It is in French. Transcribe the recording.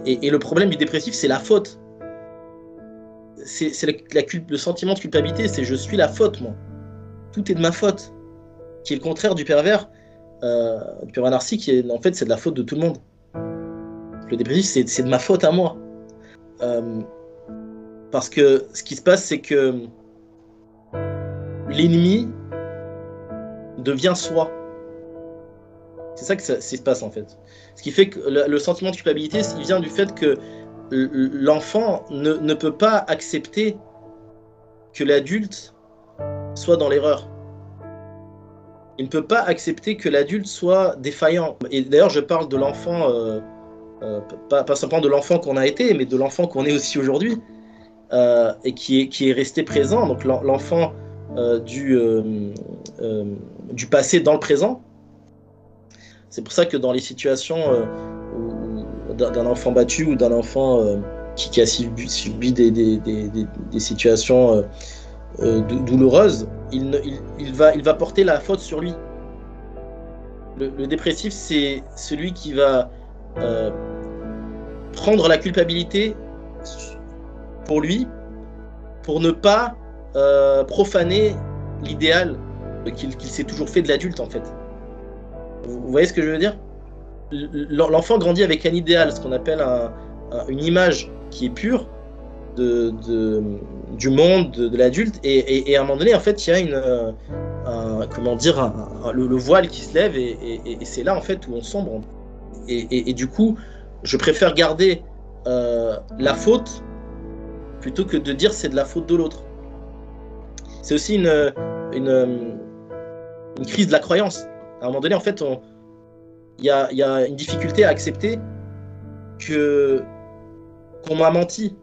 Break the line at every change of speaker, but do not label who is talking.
Et le problème du dépressif, c'est la faute. C'est le sentiment de culpabilité, c'est je suis la faute, moi. Tout est de ma faute. Qui est le contraire du pervers narcissique, qui est, en fait, c'est de la faute de tout le monde. Le dépressif, c'est de ma faute à moi. Parce que ce qui se passe, c'est que l'ennemi devient soi. C'est ça que ça se passe, en fait. Ce qui fait que le sentiment de culpabilité, il vient du fait que l'enfant ne peut pas accepter que l'adulte soit dans l'erreur. Il ne peut pas accepter que l'adulte soit défaillant. Et d'ailleurs, je parle de l'enfant, pas simplement de l'enfant qu'on a été, mais de l'enfant qu'on est aussi aujourd'hui, et qui est resté présent. Donc l'enfant du passé dans le présent. C'est pour ça que dans les situations d'un enfant battu ou d'un enfant qui a subi des situations douloureuses, il va porter la faute sur lui. Le dépressif, c'est celui qui va prendre la culpabilité pour lui, pour ne pas profaner l'idéal qu'il s'est toujours fait de l'adulte, en fait. Vous voyez ce que je veux dire? L'enfant grandit avec un idéal, ce qu'on appelle une image qui est pure du monde, de l'adulte, et à un moment donné, en fait, il y a le voile qui se lève, et c'est là, en fait, où on sombre. Et du coup, je préfère garder la faute plutôt que de dire c'est de la faute de l'autre. C'est aussi une crise de la croyance. À un moment donné, en fait, il y a une difficulté à accepter qu'on m'a menti.